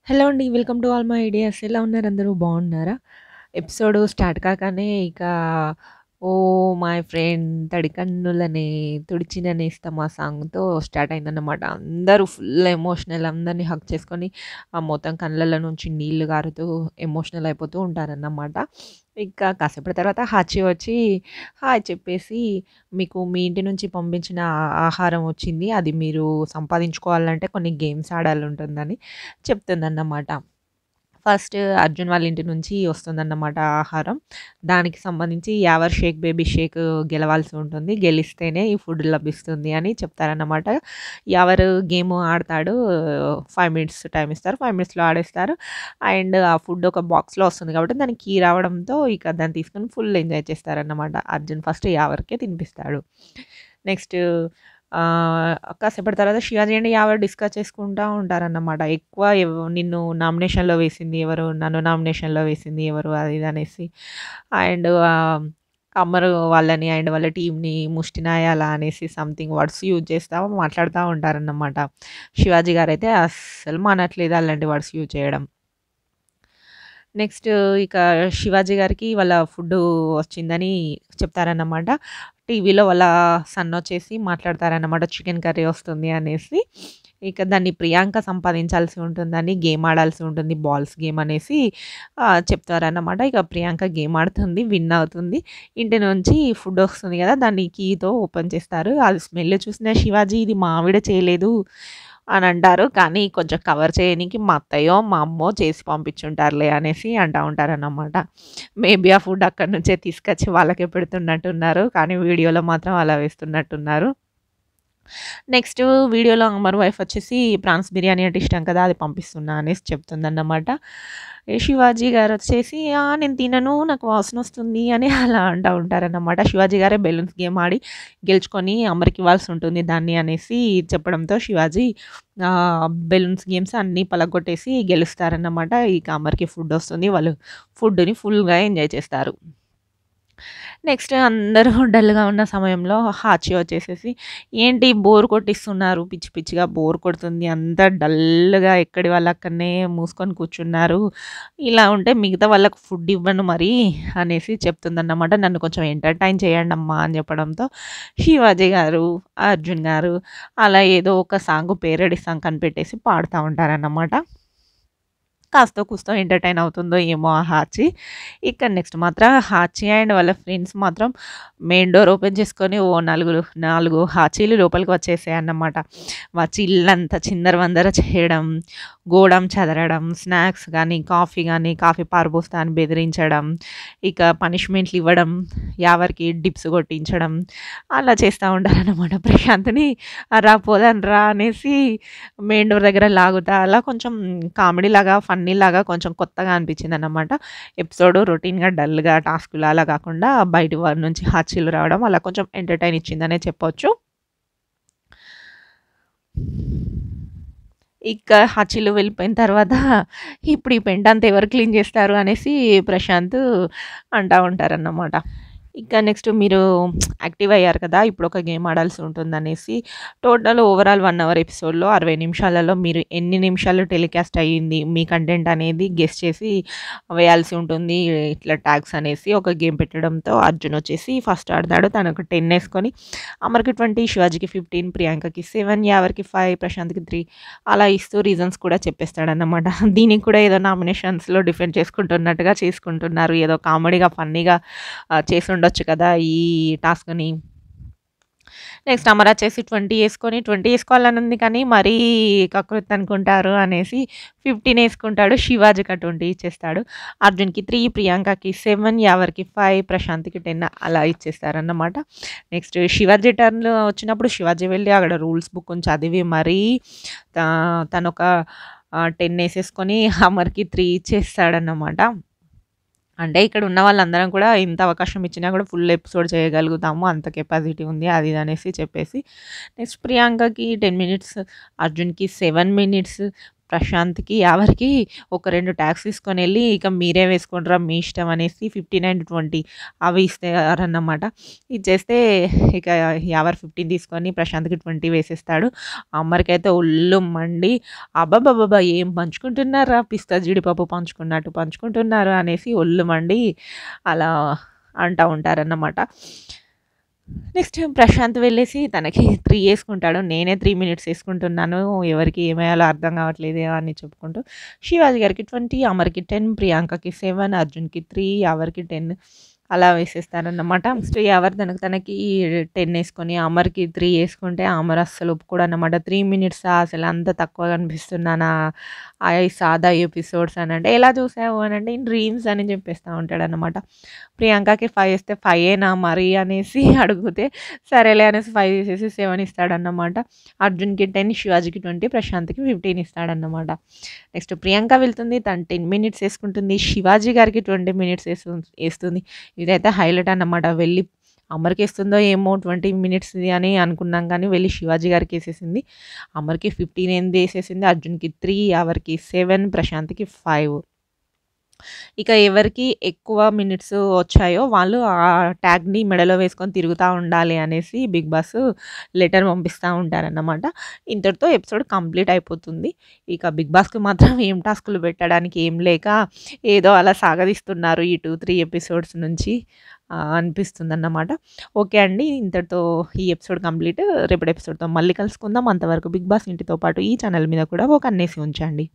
Hello అండి. Welcome to all my ideas. ఎలా ఉన్నారు అందరూ బాగున్నారా? ఎపిసోడ్ స్టార్ట్ కాగానే ఇక ఓహ్! మై ఫ్రెండ్ తడికన్నులనే తుడిచిన నేస్తమా సాంగ్‌తో స్టార్ట్ అయిందన్నమాట. అందరూ ఫుల్ ఎమోషనల్ అందరిని హగ్ చేసుకొని మొత్తం కళ్ళల్లో నుంచి నీళ్లు గారుతూ ఎమోషనల్ అయిపోతూ ఉంటారన్నమాట. ఇంకా కాసేపటి తర్వాత హాచి వచ్చి హాయ్ చెప్పేసి మీకు మీ ఇంటి నుంచి పంపించిన ఆహారం వచ్చింది. అది మీరు సంపాదించుకోవాలంటే కొన్ని గేమ్స్ ఆడాలుంటుందని చెప్తుందన్నమాట. ఫస్ట్ అర్జున్ వాళ్ళ ఇంటి నుంచి వస్తుందన్నమాట ఆహారం. దానికి సంబంధించి యావర్ షేక్, బేబీ షేక్ గెలవాల్సి ఉంటుంది. గెలిస్తేనే ఈ ఫుడ్ లభిస్తుంది అని చెప్తారన్నమాట. ఎవరు గేమ్ ఆడతాడు 5 మినిట్స్ టైమ్ ఇస్తారు. 5 మినిట్స్‌లో ఆడేస్తారు. అండ్ ఆ ఫుడ్ ఒక బాక్స్‌లో వస్తుంది కాబట్టి దానికి కీ రావడంతో ఇక దాన్ని తీసుకొని ఫుల్ ఎంజాయ్ చేస్తారన్నమాట. అర్జున్ ఫస్ట్ యావర్‌కే తినిపిస్తాడు. నెక్స్ట్ కాసేపటి తర్వాత శివాజీ అండ్ యావర్ డిస్కస్ చేసుకుంటా ఉంటారన్నమాట. ఎక్కువ నిన్ను నామినేషన్‌లో వేసింది ఎవరు? నన్ను నామినేషన్‌లో వేసింది ఎవరు? అది ఇది అనేసి. అండ్ కమ్మరు వాళ్ళని అండ్ వాళ్ళ టీమ్‌ని ముష్టినాయాల అనేసి సంథింగ్ వర్డ్స్ యూజ్ చేస్తా మాట్లాడుతా ఉంటారన్నమాట. శివాజీ గారైతే అస్సలు మానట్లేదు అలాంటి వర్డ్స్ యూజ్ చేయడం. నెక్స్ట్ ఇక శివాజీ గారికి వాళ్ళ ఫుడ్డు వచ్చిందని చెప్తారన్నమాట. టీవీలో వాళ్ళ సన్నొచ్చేసి మాట్లాడతారన్నమాట. చికెన్ కర్రీ వస్తుంది అనేసి. ఇక దాన్ని ప్రియాంక సంపాదించాల్సి ఉంటుందని గేమ్ ఆడాల్సి ఉంటుంది. బాల్స్ గేమ్ అనేసి చెప్తారన్నమాట. ఇక ప్రియాంక గేమ్ ఆడుతుంది. విన్ అవుతుంది. ఇంటి నుంచి ఫుడ్ వస్తుంది కదా! దాన్ని కీతో ఓపెన్ చేస్తారు. అది స్మెల్ చూసిన శివాజీ ఇది మా ఆవిడ చేయలేదు అని అంటారు. కానీ కొంచెం కవర్ చేయనీకి మా అత్తయ్యో, మా అమ్మో చేసి పంపించుంటారులే అనేసి అంటా ఉంటారన్నమాట. మేబీ ఆ ఫుడ్ అక్కడి నుంచే తీసుకొచ్చి వాళ్ళకే పెడుతున్నట్టున్నారు. కానీ వీడియోలో మాత్రం అలా వేస్తున్నట్టున్నారు. నెక్స్ట్ వీడియోలో అమర్ వైఫ్ వచ్చేసి ప్రాన్స్ బిర్యానీ అంటే ఇష్టం కదా! అది పంపిస్తున్నా అనేసి చెప్తుందన్నమాట. శివాజీ గారొచ్చేసి నేను తినను నాకు వాసనొస్తుంది అని అలా అంటా ఉంటారన్నమాట. శివాజీ గారే బెలూన్స్ గేమ్ ఆడి గెలుచుకొని అమర్‌కి ఇవ్వాల్సి ఉంటుంది దాన్ని అనేసి చెప్పడంతో శివాజీ బెలూన్స్ గేమ్స్ అన్నీ పలగొట్టేసి గెలుస్తారన్నమాట. ఇక అమర్‌కి ఫుడొస్తుంది. వాళ్ళు ఫుడ్‌ని ఫుల్‌గా ఎంజాయ్ చేస్తారు. నెక్స్ట్ అందరూ డల్‌గా ఉన్న సమయంలో హాచి వచ్చేసేసి, "ఏంటి బోర్ కొట్టిస్తున్నారు పిచ్చి పిచ్చిగా బోర్ కొడుతుంది. అంతా డల్‌గా ఎక్కడి వాళ్ళు అక్కడనే మూసుకొని కూర్చున్నారు. ఇలా ఉంటే మిగతా వాళ్ళకి ఫుడ్ ఇవ్వను మరి" అనేసి చెప్తుందన్నమాట. "నన్ను కొంచెం ఎంటర్‌టైన్ చేయండమ్మా" అని చెప్పడంతో శివాజీ గారు, అర్జున్ గారు అలా ఏదో ఒక సాంగ్ పేరడీ సాంగ్ కనిపెట్టేసి పాడుతా ఉంటారన్నమాట. కాస్తో కూస్తో ఎంటర్‌టైన్ అవుతుందో ఏమో ఆ హాచి. ఇక నెక్స్ట్ మాత్రం హాచి అండ్ వాళ్ళ ఫ్రెండ్స్ మాత్రం మెయిన్ డోర్ ఓపెన్ చేసుకొని ఓ 4 హాచీలు లోపలికి వచ్చేసాయన్నమాట. వచ్చి ఇల్లంతా చిందరవందర చేయడం, గోడం చదరడం, స్నాక్స్ గానీ, కాఫీ పారబోస్తా అని బెదిరించడం, ఇక పనిష్మెంట్లు ఇవ్వడం, యావరికి డిప్స్ కొట్టించడం అలా చేస్తా ఉంటారన్నమాట. ప్రశాంత్‌ని రా పోదాం రా అనేసి మెయిన్ డోర్ దగ్గర లాగుతా అలా కొంచెం కామెడీలాగా, ఫన్నీలాగా కొంచెం కొత్తగా అనిపించిందనమాట. ఎపిసోడ్ రొటీన్‌గా, డల్‌గా, టాస్క్‌లు అలా కాకుండా బయటి వారి నుంచి హాస్యాలు రావడం అలా కొంచెం ఎంటర్‌టైన్ ఇచ్చిందనే చెప్పొచ్చు. ఇక హాచీలు వెళ్ళిపోయిన తర్వాత ఇప్పుడు ఈ పెంటంతా ఎవరు క్లీన్ చేస్తారు అనేసి ప్రశాంత్ అంటా ఉంటారన్నమాట. ఇక నెక్స్ట్ మీరు యాక్టివ్ అయ్యారు కదా! ఇప్పుడొక గేమ్ ఆడాల్సి ఉంటుందనేసి టోటల్ ఓవరాల్ 1 అవర్ ఎపిసోడ్‌లో 60 నిమిషాలలో మీరు ఎన్ని నిమిషాలు టెలికాస్ట్ అయ్యింది, మీ కంటెంట్ అనేది గెస్ చేసి వేయాల్సి ఉంటుంది. ఇట్లా ట్యాగ్స్ అనేసి ఒక గేమ్ పెట్టడంతో అర్జున్ వచ్చేసి ఫస్ట్ ఆడతాడు. తనకు 10 ఏసుకొని అమర్‌కి 20, శివాజీకి 15, ప్రియాంకకి 7, యావర్‌కి 5, ప్రశాంత్‌కి 3 అలా ఇస్తూ రీజన్స్ కూడా చెప్పేస్తాడన్నమాట. దీనికి కూడా ఏదో నామినేషన్స్‌లో డిఫెండ్ చేసుకుంటున్నట్టుగా చేసుకుంటున్నారు. ఏదో కామెడీగా, ఫన్నీగా చేసుండొచ్చు కదా! ఈ టాస్క్‌ని. నెక్స్ట్ అమర్ వచ్చేసి 20 ఏసుకొని 20 ఏసుకోవాలని ఉంది కానీ మరీ కకృతి అనుకుంటారు అనేసి 15 ఏసుకుంటాడు. శివాజీకి 20 ఇచ్చేస్తాడు. అర్జున్‌కి 3, ప్రియాంకకి 7, యావర్‌కి 5, ప్రశాంత్‌కి 10 అలా ఇచ్చేస్తారన్నమాట. నెక్స్ట్ శివాజీ టర్న్ వచ్చినప్పుడు శివాజీ వెళ్ళి అక్కడ రూల్స్ బుక్‌ని చదివి మరీ తనొక 10 ఏసేసుకొని అమర్‌కి 3 ఇచ్చేస్తాడన్నమాట. అంటే ఇక్కడ ఉన్న వాళ్ళందరం కూడా ఇంత అవకాశం ఇచ్చినా కూడా ఫుల్ ఎపిసోడ్ చేయగలుగుతాము. అంత కెపాసిటీ ఉంది. అది ఇది అనేసి చెప్పేసి నెక్స్ట్ ప్రియాంకకి 10 మినిట్స్, అర్జున్‌కి 7 మినిట్స్, ప్రశాంత్‌కి, యావర్‌కి ఒక 2 ట్యాగ్స్ తీసుకొనెళ్ళి ఇక మీరే వేసుకోండిరా మీ ఇష్టం అనేసి 59-20 అవి ఇస్తారన్నమాట. ఇచ్చేస్తే ఇక యావర్ 15 తీసుకొని ప్రశాంత్‌కి 20 వేసేస్తాడు. అమర్‌కైతే ఒళ్ళు మండి అబ్బబ్బబ్బబ్బా! ఏం పంచుకుంటున్నారా పిస్తా జీడిపప్పు పంచుకున్నట్టు పంచుకుంటున్నారు అనేసి ఒళ్ళు మండి అలా అంటా ఉంటారన్నమాట. నెక్స్ట్ ప్రశాంత్ వెళ్ళేసి తనకి 3 యేసుకుంటాడు. నేనే 3 మినిట్స్ యేసుకుంటున్నాను. ఎవరికి ఏమేయాలో అర్థం కావట్లేదు అని చెప్పుకుంటూ. శివాజీ గారికి 20, అమర్‌కి 10, ప్రియాంకకి 7, అర్జున్‌కి 3, యావర్‌కి 10 అలా వేసేస్తారన్నమాట. నెక్స్ట్ యావర్ తనకి 10 యేసుకొని అమర్‌కి 3 యేసుకుంటే అమర్ అస్సలు ఒప్పుకోడన్నమాట. 3 మినిట్సా అసలు అంత తక్కువ కనిపిస్తున్నానా? ఈ సాదా ఎపిసోడ్స్ అనంటే, ఎలా చూసావు అనంటే, ఇన్ డ్రీమ్స్ అని చెప్పేస్తా ఉంటాడన్నమాట. ప్రియాంకకి 5 ఇస్తే 5ఏనా మరి అనేసి అడిగితే, సరేలే అనేసి 5 తీసేసి 7 ఇస్తాడన్నమాట. అర్జున్‌కి 10, శివాజీకి 20, ప్రశాంత్‌కి 15 ఇస్తాడన్నమాట. నెక్స్ట్ ప్రియాంక వెళ్తుంది. తను 10 మినిట్స్ యేసుకుంటుంది. శివాజీ గారికి 20 మినిట్స్ యేస్తుంది. ఇదైతే హైలైట్ అన్నమాట. వెళ్ళి అమర్‌కేస్తుందో ఏమో 20 మినిట్స్‌ది అని అనుకున్నాం కానీ, వెళ్ళి శివాజీ గారికేసేసింది. అమర్‌కి 15 యేసేసింది. అర్జున్‌కి 3, యావర్‌కి 7, ప్రశాంత్‌కి 5. ఇక ఎవరికి ఎక్కువ మినిట్స్ వచ్చాయో వాళ్ళు ఆ ట్యాగ్‌ని మెడలో వేసుకొని తిరుగుతా ఉండాలి అనేసి బిగ్ బాస్ లెటర్ పంపిస్తా ఉంటారన్నమాట. ఇంతటితో ఎపిసోడ్ కంప్లీట్ అయిపోతుంది. ఇక బిగ్ బాస్‌కి మాత్రం ఏం టాస్కులు పెట్టడానికి ఏం లేక ఏదో అలా సాగదీస్తున్నారు ఈ 2, 3 ఎపిసోడ్స్ నుంచి అనిపిస్తుందన్నమాట. ఓకే అండి. ఇంతటితో ఈ ఎపిసోడ్ కంప్లీట్. రేపటి ఎపిసోడ్‌తో మళ్ళీ కలుసుకుందాం. అంతవరకు బిగ్ బాస్ ఇంటితో పాటు ఈ ఛానల్ మీద కూడా ఒక కన్నేసి ఉంచండి.